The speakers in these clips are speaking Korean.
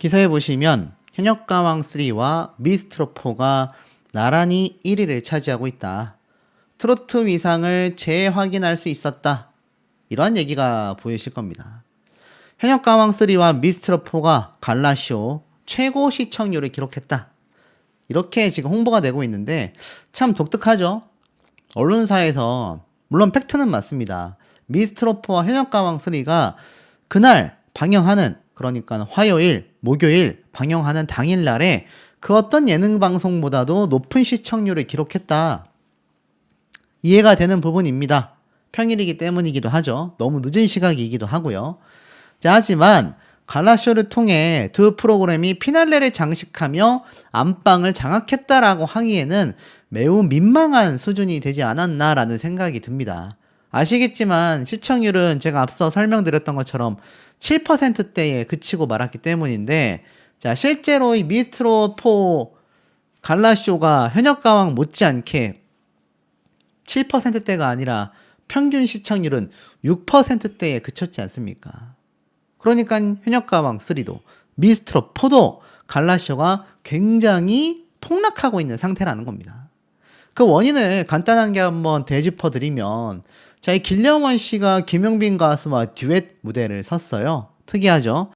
기사에 보시면 현역가왕3와 미스트롯4가 나란히 1위를 차지하고 있다. 트로트 위상을 재확인할 수 있었다. 이런 얘기가 보이실 겁니다. 현역가왕3와 미스트롯4가 갈라쇼 최고 시청률을 기록했다. 이렇게 지금 홍보가 되고 있는데 참 독특하죠. 언론사에서 물론 팩트는 맞습니다. 미스트롯4와 현역가왕3가 그날 방영하는, 그러니까 화요일, 목요일 방영하는 당일날에 그 어떤 예능 방송보다도 높은 시청률을 기록했다. 이해가 되는 부분입니다. 평일이기 때문이기도 하죠. 너무 늦은 시각이기도 하고요. 자, 하지만 갈라쇼를 통해 두 프로그램이 피날레를 장식하며 안방을 장악했다라고 하기에는 매우 민망한 수준이 되지 않았나라는 생각이 듭니다. 아시겠지만 시청률은 제가 앞서 설명드렸던 것처럼 7%대에 그치고 말았기 때문인데, 자, 실제로 이 미스트롯4 갈라쇼가 현역가왕 못지않게 7%대가 아니라 평균 시청률은 6%대에 그쳤지 않습니까? 그러니까 현역가왕 3도 미스트롯4도 갈라쇼가 굉장히 폭락하고 있는 상태라는 겁니다. 그 원인을 간단하게 한번 되짚어 드리면, 자, 이 길령원 씨가 김용빈 가수와 듀엣 무대를 섰어요. 특이하죠?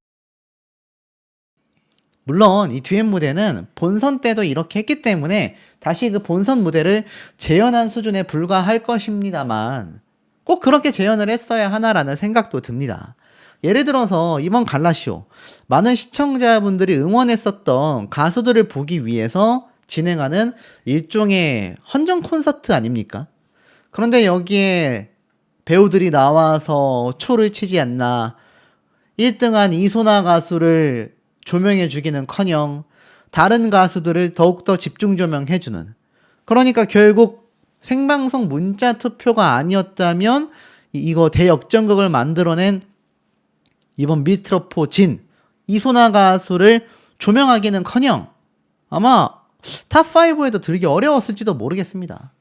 물론 이 듀엣 무대는 본선 때도 이렇게 했기 때문에 다시 그 본선 무대를 재현한 수준에 불과할 것입니다만, 꼭 그렇게 재현을 했어야 하나라는 생각도 듭니다. 예를 들어서 이번 갈라쇼, 많은 시청자분들이 응원했었던 가수들을 보기 위해서 진행하는 일종의 헌정 콘서트 아닙니까? 그런데 여기에 배우들이 나와서 초를 치지 않나, 1등한 이소나 가수를 조명해 주기는커녕 다른 가수들을 더욱더 집중 조명해주는, 그러니까 결국 생방송 문자 투표가 아니었다면 이거 대역전극을 만들어낸 이번 미스트롯4 진 이소나 가수를 조명하기는커녕 아마 탑5에도 들기 어려웠을지도 모르겠습니다.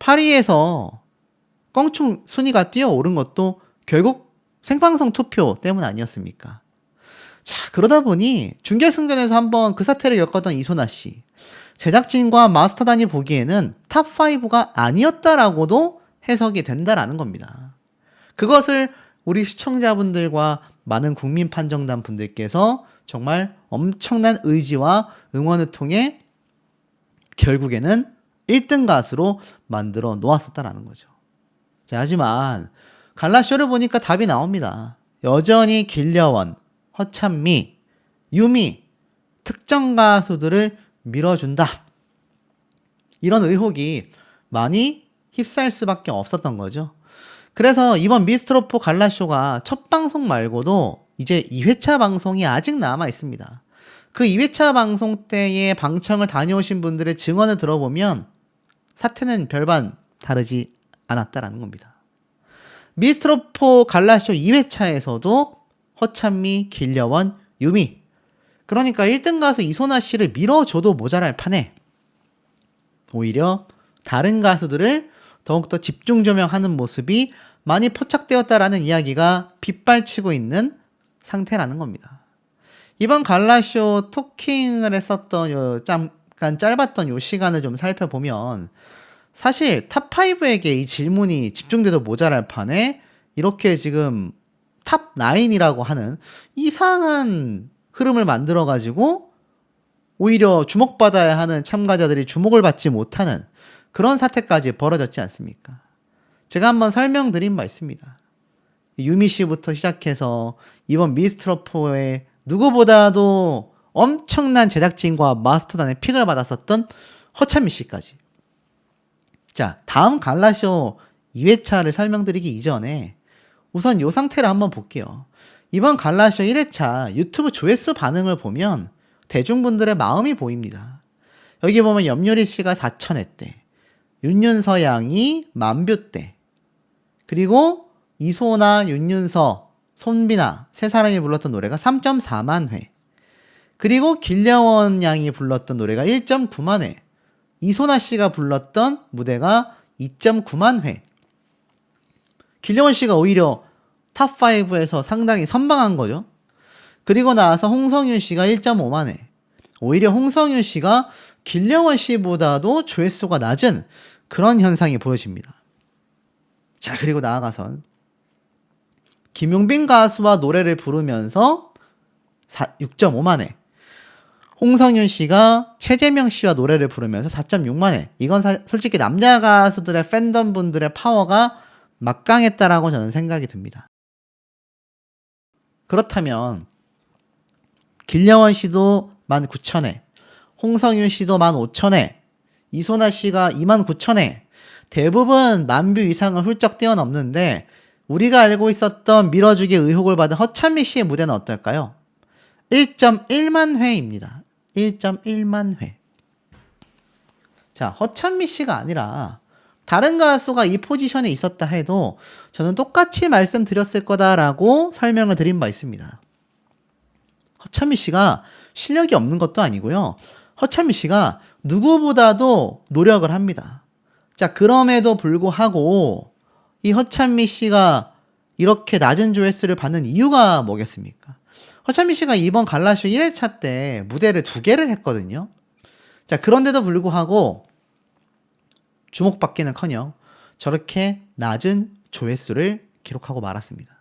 8위에서 껑충 순위가 뛰어오른 것도 결국 생방송 투표 때문 아니었습니까? 자, 그러다 보니 준결승전에서 한번 그 사태를 겪었던 이소나 씨, 제작진과 마스터단이 보기에는 탑5가 아니었다라고도 해석이 된다라는 겁니다. 그것을 우리 시청자분들과 많은 국민 판정단 분들께서 정말 엄청난 의지와 응원을 통해 결국에는 1등 가수로 만들어 놓았었다라는 거죠. 자, 하지만 갈라쇼를 보니까 답이 나옵니다. 여전히 길려원, 허찬미, 유미, 특정 가수들을 밀어준다. 이런 의혹이 많이 휩싸일 수밖에 없었던 거죠. 그래서 이번 미스트롯4 갈라쇼가 첫 방송 말고도 이제 2회차 방송이 아직 남아 있습니다. 그 2회차 방송 때의 방청을 다녀오신 분들의 증언을 들어보면 사태는 별반 다르지 않았다라는 겁니다. 미스트롯4 갈라쇼 2회차에서도 허찬미, 길려원, 유미, 그러니까 1등 가수 이소나 씨를 밀어줘도 모자랄 판에 오히려 다른 가수들을 더욱더 집중 조명하는 모습이 많이 포착되었다라는 이야기가 빗발치고 있는 상태라는 겁니다. 이번 갈라쇼 토킹을 했었던 잠깐 짧았던 요 시간을 좀 살펴보면 사실 탑5에게 이 질문이 집중돼도 모자랄 판에 이렇게 지금 탑9이라고 하는 이상한 흐름을 만들어가지고 오히려 주목받아야 하는 참가자들이 주목을 받지 못하는 그런 사태까지 벌어졌지 않습니까? 제가 한번 설명드린 바 있습니다. 유미 씨부터 시작해서 이번 미스트롯4의 누구보다도 엄청난 제작진과 마스터단의 픽을 받았었던 허찬미 씨까지. 자, 다음 갈라쇼 2회차를 설명드리기 이전에 우선 이 상태를 한번 볼게요. 이번 갈라쇼 1회차 유튜브 조회수 반응을 보면 대중분들의 마음이 보입니다. 여기 보면 염유리 씨가 4,000회대, 윤윤서 양이 10,000뷰대, 그리고 이소나, 윤윤서, 손비나 세 사람이 불렀던 노래가 3.4만 회, 그리고 길려원 양이 불렀던 노래가 1.9만 회, 이소나 씨가 불렀던 무대가 2.9만 회. 길려원 씨가 오히려 탑5에서 상당히 선방한 거죠. 그리고 나서 홍성윤 씨가 1.5만 회. 오히려 홍성윤 씨가 길령원 씨보다도 조회수가 낮은 그런 현상이 보여집니다. 자, 그리고 나아가선 김용빈 가수와 노래를 부르면서 6.5만 회. 홍성윤 씨가 최재명 씨와 노래를 부르면서 4.6만 회. 이건 솔직히 남자 가수들의 팬덤 분들의 파워가 막강했다라고 저는 생각이 듭니다. 그렇다면 길령원 씨도 19,000회, 홍성윤 씨도 15,000회, 이소나 씨가 29,000회, 대부분 10,000뷰 이상을 훌쩍 뛰어넘는데 우리가 알고 있었던 밀어주기 의혹을 받은 허찬미 씨의 무대는 어떨까요? 1.1만 회입니다. 1.1만 회. 자, 허찬미 씨가 아니라 다른 가수가 이 포지션에 있었다 해도 저는 똑같이 말씀드렸을 거다라고 설명을 드린 바 있습니다. 허찬미 씨가 실력이 없는 것도 아니고요. 허찬미 씨가 누구보다도 노력을 합니다. 자, 그럼에도 불구하고 이 허찬미 씨가 이렇게 낮은 조회수를 받는 이유가 뭐겠습니까? 허찬미 씨가 이번 갈라쇼 1회차 때 무대를 2개를 했거든요. 자, 그런데도 불구하고 주목받기는커녕 저렇게 낮은 조회수를 기록하고 말았습니다.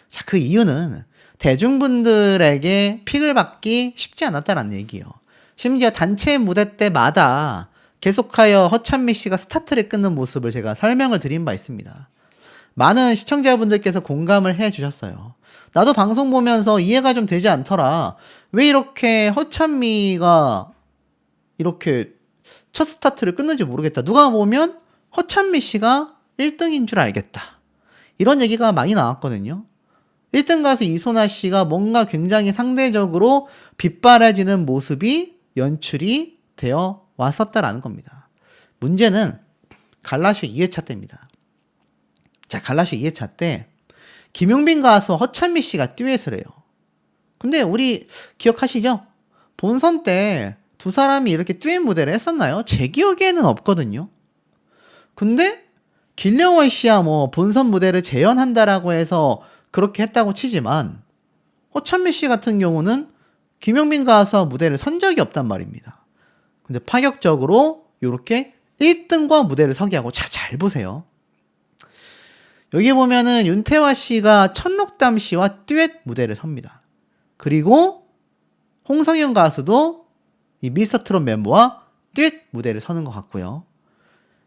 자, 그 이유는 대중분들에게 픽을 받기 쉽지 않았다는 얘기예요. 심지어 단체 무대 때마다 계속하여 허찬미 씨가 스타트를 끊는 모습을 제가 설명을 드린 바 있습니다. 많은 시청자분들께서 공감을 해주셨어요. 나도 방송 보면서 이해가 좀 되지 않더라. 왜 이렇게 허찬미가 이렇게 첫 스타트를 끊는지 모르겠다. 누가 보면 허찬미 씨가 1등인 줄 알겠다. 이런 얘기가 많이 나왔거든요. 1등 가수 이소나 씨가 뭔가 굉장히 상대적으로 빗바라지는 모습이 연출이 되어 왔었다라는 겁니다. 문제는 갈라쇼 2회차 때입니다. 자, 갈라쇼 2회차 때 김용빈 가수와 허찬미 씨가 듀엣을 해요. 근데 우리 기억하시죠? 본선 때 두 사람이 이렇게 듀엣 무대를 했었나요? 제 기억에는 없거든요. 근데 길령원 씨야 뭐 본선 무대를 재연한다라고 해서 그렇게 했다고 치지만 허찬미 씨 같은 경우는 김용빈 가수와 무대를 선 적이 없단 말입니다. 근데 파격적으로 이렇게 1등과 무대를 서게 하고 잘 보세요. 여기 보면은 윤태화 씨가 천록담 씨와 듀엣 무대를 섭니다. 그리고 홍성윤 가수도 이 미스터트롯 멤버와 듀엣 무대를 서는 것 같고요.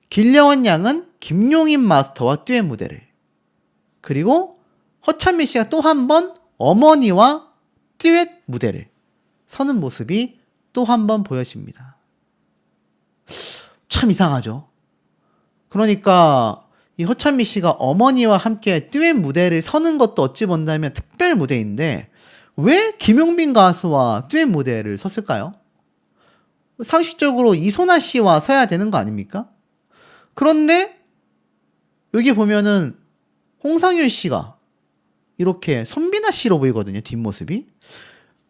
길령원 양은 김용인 마스터와 듀엣 무대를, 그리고 허찬미 씨가 또 한 번 어머니와 듀엣 무대를 서는 모습이 또 한 번 보여집니다. 참 이상하죠. 그러니까 이 허찬미 씨가 어머니와 함께 듀엣 무대를 서는 것도 어찌 본다면 특별 무대인데 왜 김용빈 가수와 듀엣 무대를 섰을까요? 상식적으로 이소나 씨와 서야 되는 거 아닙니까? 그런데 여기 보면은 홍상윤 씨가 이렇게 선비나 씨로 보이거든요. 뒷모습이.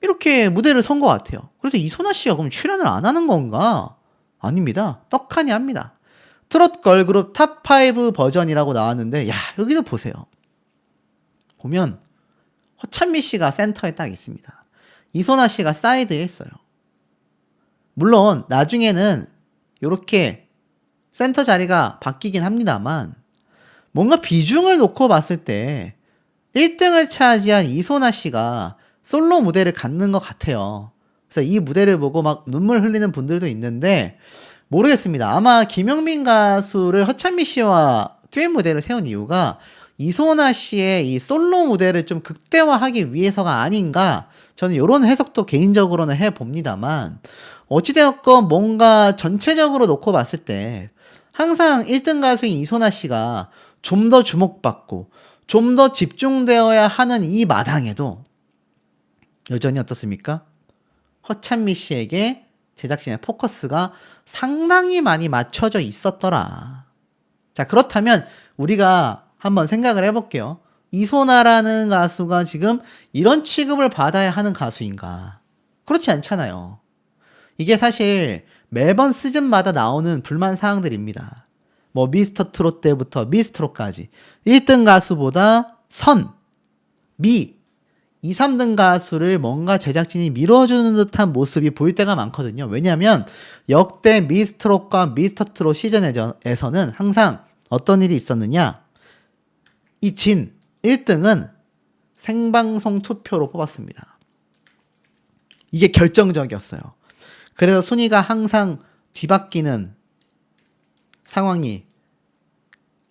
이렇게 무대를 선 것 같아요. 그래서 이소나 씨가 그럼 출연을 안 하는 건가? 아닙니다. 떡하니 합니다. 트롯 걸그룹 탑5 버전이라고 나왔는데, 야, 여기도 보세요. 보면 허찬미 씨가 센터에 딱 있습니다. 이소나 씨가 사이드에 있어요. 물론 나중에는 이렇게 센터 자리가 바뀌긴 합니다만 뭔가 비중을 놓고 봤을 때 1등을 차지한 이소나 씨가 솔로 무대를 갖는 것 같아요. 그래서 이 무대를 보고 막 눈물 흘리는 분들도 있는데 모르겠습니다. 아마 김용빈 가수를 허찬미 씨와 듀엣 무대를 세운 이유가 이소나 씨의 이 솔로 무대를 좀 극대화하기 위해서가 아닌가, 저는 이런 해석도 개인적으로는 해봅니다만 어찌되었건 뭔가 전체적으로 놓고 봤을 때 항상 1등 가수인 이소나 씨가 좀 더 주목받고 좀 더 집중되어야 하는 이 마당에도 여전히 어떻습니까? 허찬미 씨에게 제작진의 포커스가 상당히 많이 맞춰져 있었더라. 자, 그렇다면 우리가 한번 생각을 해볼게요. 이소나라는 가수가 지금 이런 취급을 받아야 하는 가수인가? 그렇지 않잖아요. 이게 사실 매번 시즌마다 나오는 불만 사항들입니다. 뭐 미스터 트롯 때부터 미스트롯까지 1등 가수보다 선, 미, 2, 3등 가수를 뭔가 제작진이 밀어주는 듯한 모습이 보일 때가 많거든요. 왜냐하면 역대 미스트롯과 미스터트롯 시즌에서는 항상 어떤 일이 있었느냐, 이 진 1등은 생방송 투표로 뽑았습니다. 이게 결정적이었어요. 그래서 순위가 항상 뒤바뀌는 상황이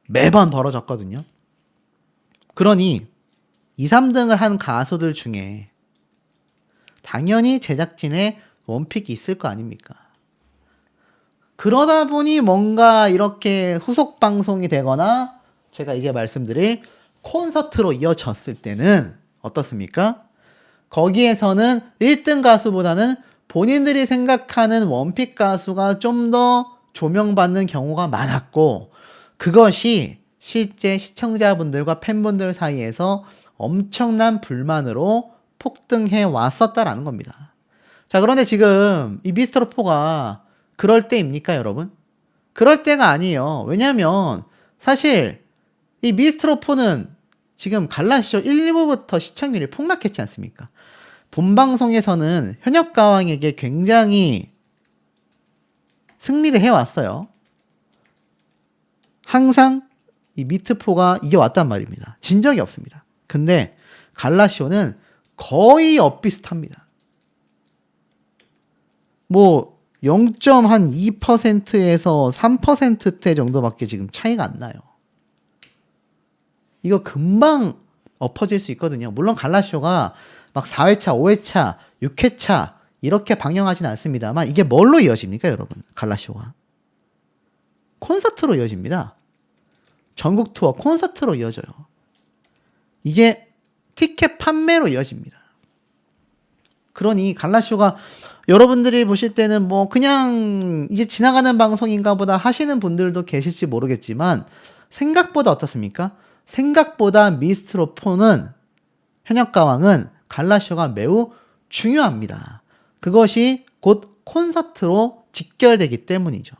매번 벌어졌거든요. 그러니 2, 3등을 한 가수들 중에 당연히 제작진의 원픽이 있을 거 아닙니까? 그러다 보니 뭔가 이렇게 후속 방송이 되거나 제가 이제 말씀드릴 콘서트로 이어졌을 때는 어떻습니까? 거기에서는 1등 가수보다는 본인들이 생각하는 원픽 가수가 좀 더 조명받는 경우가 많았고, 그것이 실제 시청자분들과 팬분들 사이에서 엄청난 불만으로 폭등해 왔었다라는 겁니다. 자, 그런데 지금 이 미스터롯4가 그럴 때입니까, 여러분? 그럴 때가 아니에요. 왜냐하면 사실 이 미스터롯4는 지금 갈라쇼 1부부터 시청률이 폭락했지 않습니까? 본방송에서는 현역가왕에게 굉장히 승리를 해왔어요. 항상 이 미트포가 이겨왔단 말입니다. 진 적이 없습니다. 근데 갈라쇼는 거의 엇비슷합니다. 뭐 0.2%에서 3%대 정도밖에 지금 차이가 안 나요. 이거 금방 엎어질 수 있거든요. 물론 갈라쇼가 막 4회차, 5회차, 6회차 이렇게 방영하진 않습니다만, 이게 뭘로 이어집니까, 여러분? 갈라쇼가 콘서트로 이어집니다. 전국 투어 콘서트로 이어져요. 이게 티켓 판매로 이어집니다. 그러니 갈라쇼가 여러분들이 보실 때는 뭐 그냥 이제 지나가는 방송인가 보다 하시는 분들도 계실지 모르겠지만, 생각보다 어떻습니까? 생각보다 미스트롯4는, 현역가왕은 갈라쇼가 매우 중요합니다. 그것이 곧 콘서트로 직결되기 때문이죠.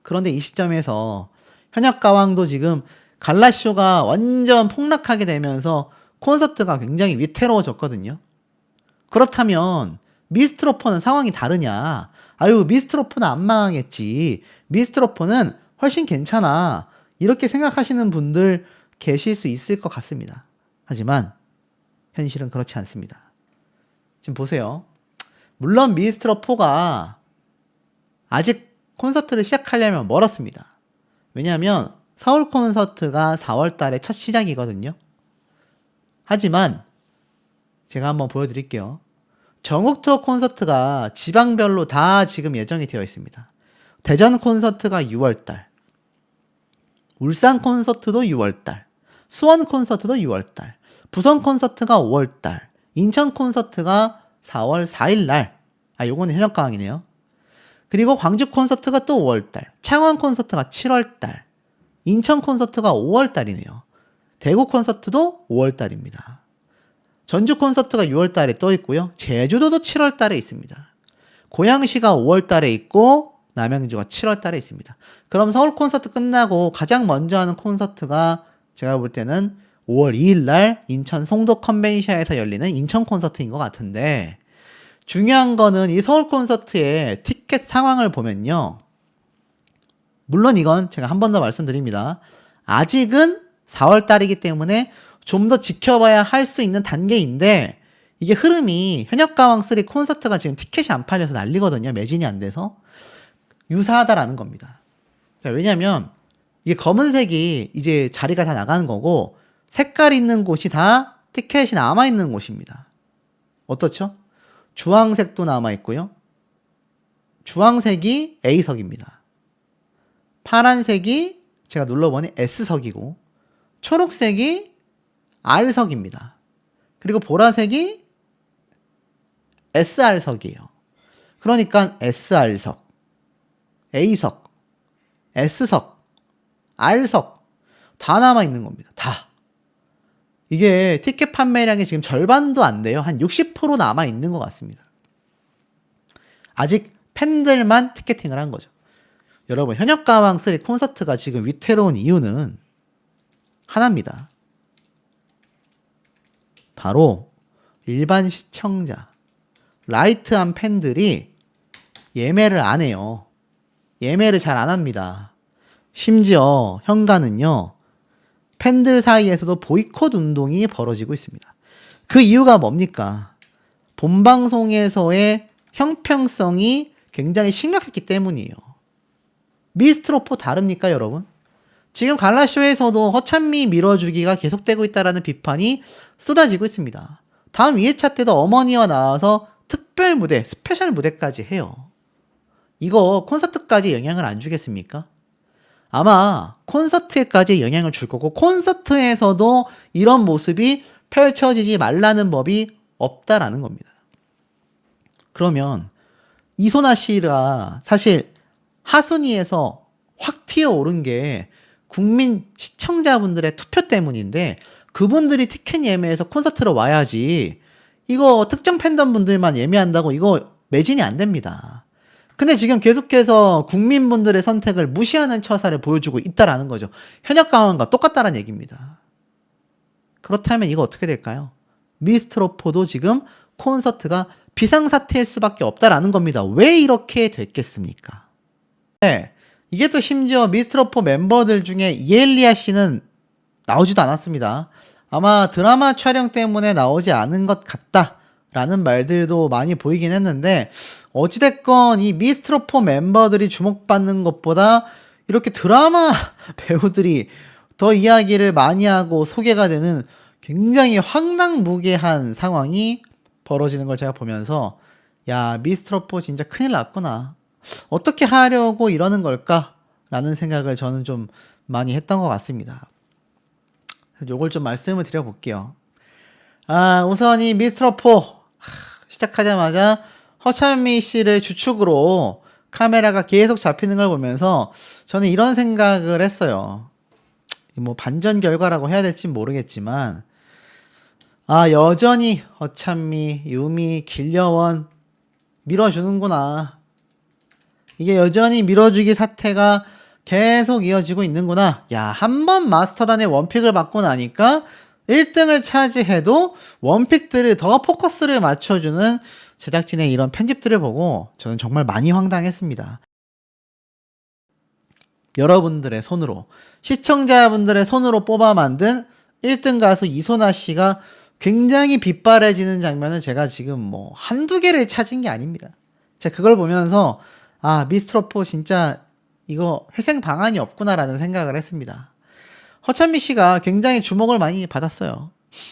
그런데 이 시점에서 현역가왕도 지금 갈라쇼가 완전 폭락하게 되면서 콘서트가 굉장히 위태로워졌거든요. 그렇다면 미스트롯4는 상황이 다르냐? 아유, 미스트롯4는 안 망했지. 미스트롯4는 훨씬 괜찮아. 이렇게 생각하시는 분들 계실 수 있을 것 같습니다. 하지만 현실은 그렇지 않습니다. 지금 보세요. 물론 미스트롯4가 아직 콘서트를 시작하려면 멀었습니다. 왜냐하면 서울 콘서트가 4월 달에 첫 시작이거든요. 하지만 제가 한번 보여드릴게요. 전국 투어 콘서트가 지방별로 다 지금 예정이 되어 있습니다. 대전 콘서트가 6월달, 울산 콘서트도 6월달, 수원 콘서트도 6월달, 부산 콘서트가 5월달, 인천 콘서트가 4월 4일날, 요거는 현역가왕이네요. 그리고 광주 콘서트가 또 5월달, 창원 콘서트가 7월달, 인천 콘서트가 5월달이네요. 대구 콘서트도 5월달입니다. 전주 콘서트가 6월달에 또 있고요. 제주도도 7월달에 있습니다. 고양시가 5월달에 있고 남양주가 7월달에 있습니다. 그럼 서울 콘서트 끝나고 가장 먼저 하는 콘서트가 제가 볼 때는 5월 2일날 인천 송도 컨벤션에서 열리는 인천 콘서트인 것 같은데, 중요한 거는 이 서울 콘서트의 티켓 상황을 보면요. 물론 이건 제가 한 번 더 말씀드립니다. 아직은 4월달이기 때문에 좀 더 지켜봐야 할 수 있는 단계인데, 이게 흐름이 현역가왕3 콘서트가 지금 티켓이 안 팔려서 난리거든요. 매진이 안 돼서. 유사하다라는 겁니다. 왜냐면 이게 검은색이 이제 자리가 다 나가는 거고, 색깔 있는 곳이 다 티켓이 남아있는 곳입니다. 어떻죠? 주황색도 남아있고요. 주황색이 A석입니다. 파란색이 제가 눌러보니 S석이고, 초록색이 R석입니다. 그리고 보라색이 SR석이에요. 그러니까 SR석, A석, S석, R석 다 남아있는 겁니다. 다. 이게 티켓 판매량이 지금 절반도 안 돼요. 한 60% 남아있는 것 같습니다. 아직 팬들만 티켓팅을 한 거죠. 여러분, 현역가왕3 콘서트가 지금 위태로운 이유는 하나입니다. 바로 일반 시청자, 라이트한 팬들이 예매를 안 해요. 예매를 잘 안 합니다. 심지어 현가는요, 팬들 사이에서도 보이콧 운동이 벌어지고 있습니다. 그 이유가 뭡니까? 본방송에서의 형평성이 굉장히 심각했기 때문이에요. 미스트롯4 다릅니까, 여러분? 지금 갈라쇼에서도 허찬미 밀어주기가 계속되고 있다는 비판이 쏟아지고 있습니다. 다음 2회차 때도 어머니와 나와서 특별 무대, 스페셜 무대까지 해요. 이거 콘서트까지 영향을 안 주겠습니까? 아마 콘서트에까지 영향을 줄 거고, 콘서트에서도 이런 모습이 펼쳐지지 말라는 법이 없다라는 겁니다. 그러면 이소나 씨가 사실 하순위에서 확 튀어오른 게 국민 시청자분들의 투표 때문인데, 그분들이 티켓 예매해서 콘서트로 와야지 이거 특정 팬덤 분들만 예매한다고 이거 매진이 안 됩니다. 근데 지금 계속해서 국민분들의 선택을 무시하는 처사를 보여주고 있다라는 거죠. 현역 강화과 똑같다는 얘기입니다. 그렇다면 이거 어떻게 될까요? 미스트롯4도 지금 콘서트가 비상사태일 수밖에 없다라는 겁니다. 왜 이렇게 됐겠습니까? 네, 이게 또 심지어 미스트롯4 멤버들 중에 이엘리아 씨는 나오지도 않았습니다. 아마 드라마 촬영 때문에 나오지 않은 것 같다라는 말들도 많이 보이긴 했는데, 어찌됐건 이 미스트롯4 멤버들이 주목받는 것보다 이렇게 드라마 배우들이 더 이야기를 많이 하고 소개가 되는 굉장히 황당무계한 상황이 벌어지는 걸 제가 보면서, 야, 미스트롯4 진짜 큰일 났구나. 어떻게 하려고 이러는 걸까? 라는 생각을 저는 좀 많이 했던 것 같습니다. 요걸 좀 말씀을 드려볼게요. 우선 이 미스트롯4 시작하자마자 허찬미 씨를 주축으로 카메라가 계속 잡히는 걸 보면서 저는 이런 생각을 했어요. 뭐 반전 결과라고 해야 될지 모르겠지만, 여전히 허찬미, 유미, 길려원 밀어주는구나. 이게 여전히 밀어주기 사태가 계속 이어지고 있는구나. 야, 한 번 마스터단의 원픽을 받고 나니까 1등을 차지해도 원픽들을 더 포커스를 맞춰주는 제작진의 이런 편집들을 보고 저는 정말 많이 황당했습니다. 여러분들의 손으로, 시청자분들의 손으로 뽑아 만든 1등 가수 이소나 씨가 굉장히 빛바래지는 장면을 제가 지금 뭐 한두 개를 찾은 게 아닙니다. 제가 그걸 보면서 미스트롯4 진짜 이거 회생 방안이 없구나라는 생각을 했습니다. 허찬미 씨가 굉장히 주목을 많이 받았어요.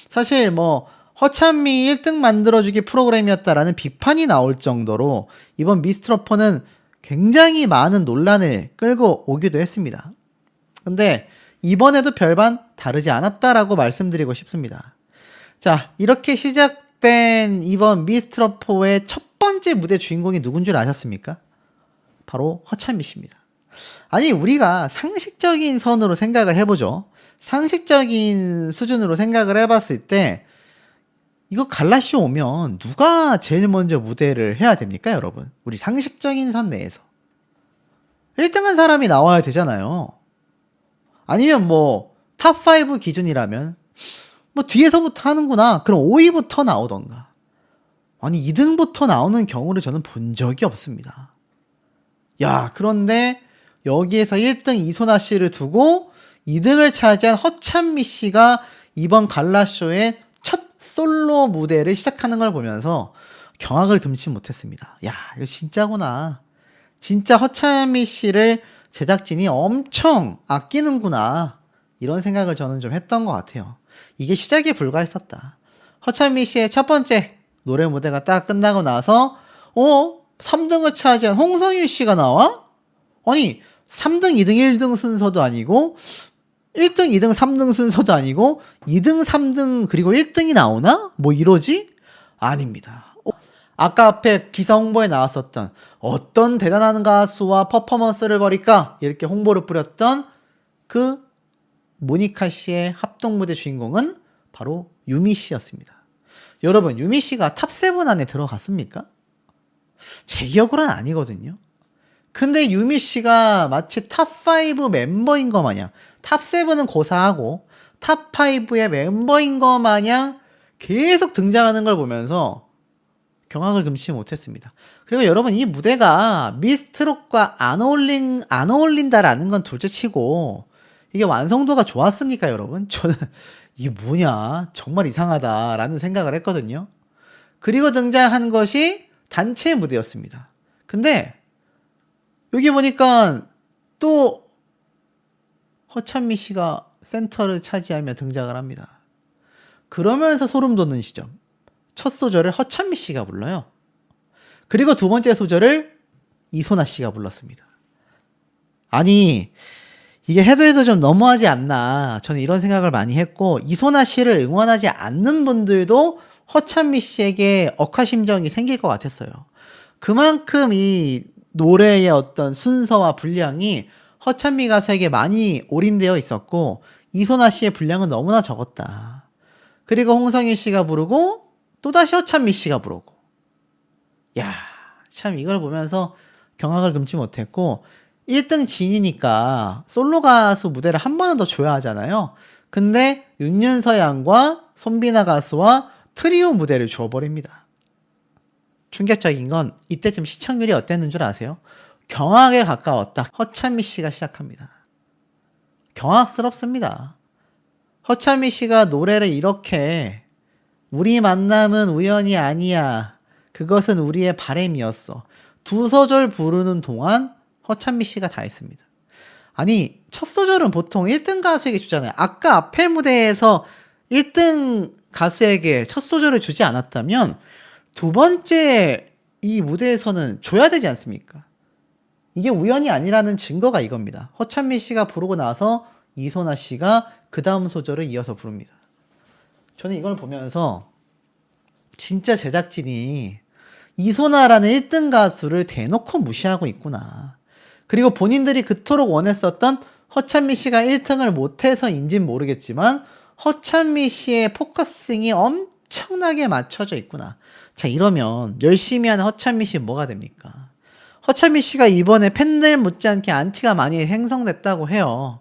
사실 뭐 허찬미 1등 만들어주기 프로그램이었다라는 비판이 나올 정도로 이번 미스트롯4는 굉장히 많은 논란을 끌고 오기도 했습니다. 근데 이번에도 별반 다르지 않았다라고 말씀드리고 싶습니다. 자, 이렇게 시작된 이번 미스트롯4의 첫 번째 무대 주인공이 누군 줄 아셨습니까? 바로 허찬미 씨입니다. 아니, 우리가 상식적인 선으로 생각을 해보죠. 상식적인 수준으로 생각을 해봤을 때 이거 갈라쇼 오면 누가 제일 먼저 무대를 해야 됩니까, 여러분? 우리 상식적인 선 내에서 1등한 사람이 나와야 되잖아요. 아니면 뭐 탑5 기준이라면 뭐 뒤에서부터 하는구나, 그럼 5위부터 나오던가. 아니, 2등부터 나오는 경우를 저는 본 적이 없습니다. 야, 그런데 여기에서 1등 이소나 씨를 두고 2등을 차지한 허찬미 씨가 이번 갈라쇼의 첫 솔로 무대를 시작하는 걸 보면서 경악을 금치 못했습니다. 야, 이거 진짜구나. 진짜 허찬미 씨를 제작진이 엄청 아끼는구나. 이런 생각을 저는 좀 했던 것 같아요. 이게 시작에 불과했었다. 허찬미 씨의 첫 번째 노래 무대가 딱 끝나고 나서 3등을 차지한 홍성일 씨가 나와? 아니, 3등, 2등, 1등 순서도 아니고 1등, 2등, 3등 순서도 아니고 2등, 3등 그리고 1등이 나오나? 뭐 이러지? 아닙니다. 아까 앞에 기사 홍보에 나왔었던 어떤 대단한 가수와 퍼포먼스를 벌일까? 이렇게 홍보를 뿌렸던 그 모니카 씨의 합동무대 주인공은 바로 유미 씨였습니다. 여러분, 유미 씨가 탑7 안에 들어갔습니까? 제 기억으로는 아니거든요. 근데 유미 씨가 마치 탑5 멤버인 것 마냥, 탑7은 고사하고 탑5의 멤버인 것 마냥 계속 등장하는 걸 보면서 경악을 금치 못했습니다. 그리고 여러분, 이 무대가 미스트롯과 안 어울린다라는 건 둘째치고 이게 완성도가 좋았습니까, 여러분? 저는 이게 뭐냐, 정말 이상하다라는 생각을 했거든요. 그리고 등장한 것이 단체 무대였습니다. 근데 여기 보니까 또 허찬미 씨가 센터를 차지하며 등장을 합니다. 그러면서 소름 돋는 시점. 첫 소절을 허찬미 씨가 불러요. 그리고 두 번째 소절을 이소나 씨가 불렀습니다. 아니, 이게 해도 좀 너무하지 않나, 저는 이런 생각을 많이 했고, 이소나 씨를 응원하지 않는 분들도 허찬미 씨에게 억하심정이 생길 것 같았어요. 그만큼 이 노래의 어떤 순서와 분량이 허찬미 가수에게 많이 올인되어 있었고, 이소나 씨의 분량은 너무나 적었다. 그리고 홍성일 씨가 부르고 또다시 허찬미 씨가 부르고, 야, 참 이걸 보면서 경악을 금치 못했고, 1등 진이니까 솔로 가수 무대를 한 번은 더 줘야 하잖아요. 근데 윤윤서 양과 손비나 가수와 트리오 무대를 줘버립니다. 충격적인 건 이때쯤 시청률이 어땠는 줄 아세요? 경악에 가까웠다. 허찬미 씨가 시작합니다. 경악스럽습니다. 허찬미 씨가 노래를 이렇게, 우리 만남은 우연이 아니야, 그것은 우리의 바램이었어, 두 소절 부르는 동안 허찬미 씨가 다 했습니다. 아니, 첫 소절은 보통 1등 가수에게 주잖아요. 아까 앞에 무대에서 1등 가수에게 첫 소절을 주지 않았다면 두 번째 이 무대에서는 줘야 되지 않습니까? 이게 우연이 아니라는 증거가 이겁니다. 허찬미 씨가 부르고 나서 이소나 씨가 그 다음 소절을 이어서 부릅니다. 저는 이걸 보면서 진짜 제작진이 이소나라는 1등 가수를 대놓고 무시하고 있구나. 그리고 본인들이 그토록 원했었던 허찬미 씨가 1등을 못해서인진 모르겠지만 허찬미 씨의 포커싱이 엄청나게 맞춰져 있구나. 자, 이러면 열심히 하는 허찬미 씨 뭐가 됩니까? 허찬미 씨가 이번에 팬들 못지않게 안티가 많이 행성됐다고 해요.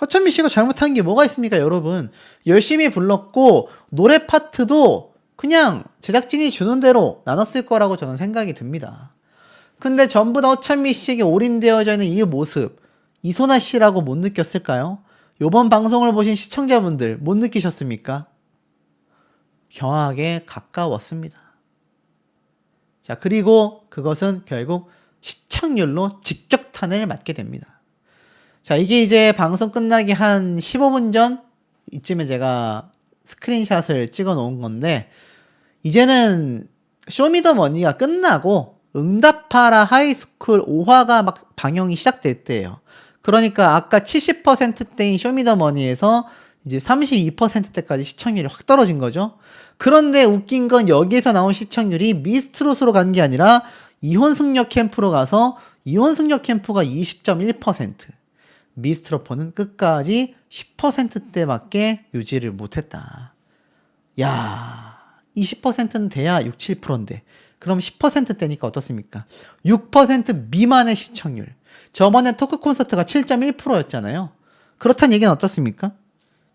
허찬미 씨가 잘못한 게 뭐가 있습니까, 여러분? 열심히 불렀고 노래 파트도 그냥 제작진이 주는 대로 나눴을 거라고 저는 생각이 듭니다. 근데 전부 다 허찬미 씨에게 올인되어져 있는 이 모습, 이소나 씨라고 못 느꼈을까요? 요번 방송을 보신 시청자분들 못 느끼셨습니까? 경악에 가까웠습니다. 자, 그리고 그것은 결국 시청률로 직격탄을 맞게 됩니다. 자, 이게 이제 방송 끝나기 한 15분 전 이쯤에 제가 스크린샷을 찍어 놓은 건데, 이제는 쇼미더머니가 끝나고 응답하라 하이스쿨 5화가 막 방영이 시작될 때예요. 그러니까 아까 70%대인 쇼미더머니에서 이제 32%대까지 시청률이 확 떨어진 거죠. 그런데 웃긴 건 여기에서 나온 시청률이 미스트롯으로 간 게 아니라 이혼승려 캠프로 가서 이혼승려 캠프가 20.1%, 미스트롯4는 끝까지 10%대밖에 유지를 못했다. 야, 20%는 돼야 6, 7%인데 그럼 10%대니까 어떻습니까? 6% 미만의 시청률. 저번에 토크 콘서트가 7.1%였잖아요. 그렇다는 얘기는 어떻습니까?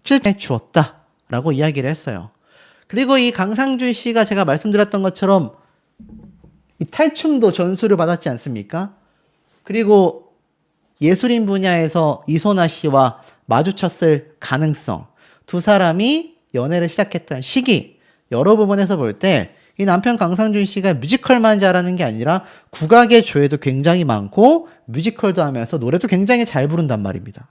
7대 주었다 라고 이야기를 했어요. 그리고 이 강상준 씨가 제가 말씀드렸던 것처럼 이 탈춤도 전수를 받았지 않습니까? 그리고 예술인 분야에서 이소나 씨와 마주쳤을 가능성, 두 사람이 연애를 시작했던 시기, 여러 부분에서 볼 때 이 남편 강상준 씨가 뮤지컬만 잘하는 게 아니라 국악의 조예도 굉장히 많고 뮤지컬도 하면서 노래도 굉장히 잘 부른단 말입니다.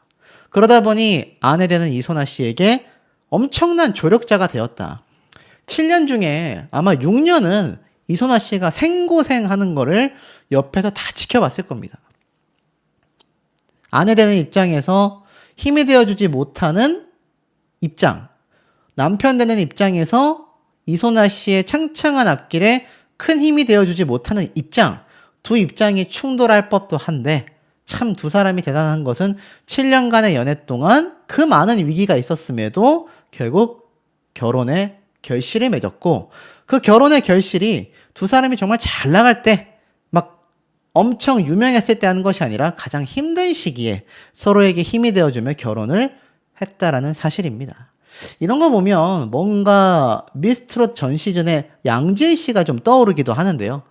그러다 보니 아내 되는 이소나 씨에게 엄청난 조력자가 되었다. 7년 중에 아마 6년은 이소나 씨가 생고생하는 거를 옆에서 다 지켜봤을 겁니다. 아내 되는 입장에서 힘이 되어주지 못하는 입장, 남편 되는 입장에서 이소나 씨의 창창한 앞길에 큰 힘이 되어주지 못하는 입장, 두 입장이 충돌할 법도 한데 참 두 사람이 대단한 것은 7년간의 연애 동안 그 많은 위기가 있었음에도 결국 결혼의 결실을 맺었고, 그 결혼의 결실이 두 사람이 정말 잘 나갈 때 막 엄청 유명했을 때 하는 것이 아니라 가장 힘든 시기에 서로에게 힘이 되어주며 결혼을 했다라는 사실입니다. 이런 거 보면 뭔가 미스트롯 전 시즌에 양지은 씨가 좀 떠오르기도 하는데요.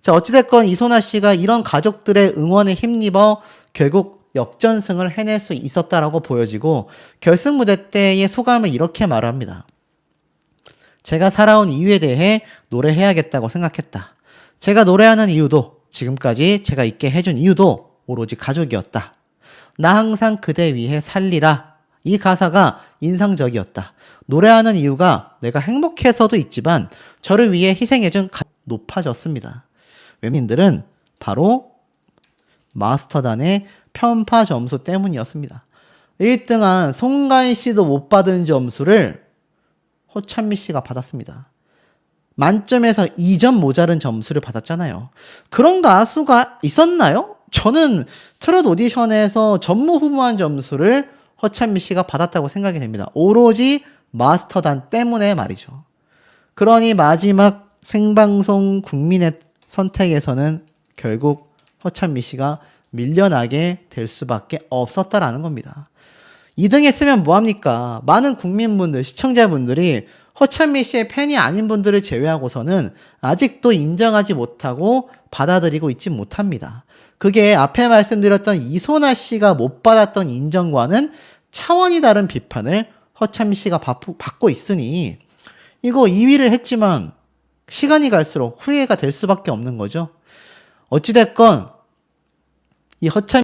자, 어찌됐건 이소나 씨가 이런 가족들의 응원에 힘입어 결국 역전승을 해낼 수 있었다라고 보여지고 결승 무대 때의 소감을 이렇게 말합니다. 제가 살아온 이유에 대해 노래해야겠다고 생각했다. 제가 노래하는 이유도 지금까지 제가 있게 해준 이유도 오로지 가족이었다. 나 항상 그대 위해 살리라. 이 가사가 인상적이었다. 노래하는 이유가 내가 행복해서도 있지만 저를 위해 희생해준 높아졌습니다. 외민들은 바로 마스터단의 편파 점수 때문이었습니다. 1등한 송가인 씨도 못 받은 점수를 허찬미 씨가 받았습니다. 만점에서 2점 모자른 점수를 받았잖아요. 그런 가수가 있었나요? 저는 트롯 오디션에서 전무후무한 점수를 허찬미 씨가 받았다고 생각이 됩니다. 오로지 마스터단 때문에 말이죠. 그러니 마지막 생방송 국민의 선택에서는 결국 허찬미 씨가 밀려나게 될 수밖에 없었다라는 겁니다. 2등 했으면 뭐합니까? 많은 국민분들, 시청자분들이 허찬미 씨의 팬이 아닌 분들을 제외하고서는 아직도 인정하지 못하고 받아들이고 있지 못합니다. 그게 앞에 말씀드렸던 이소나 씨가 못 받았던 인정과는 차원이 다른 비판을 허찬미 씨가 받고 있으니 이거 2위를 했지만 시간이 갈수록 후회가 될 수밖에 없는 거죠. 어찌됐건 이 허찬미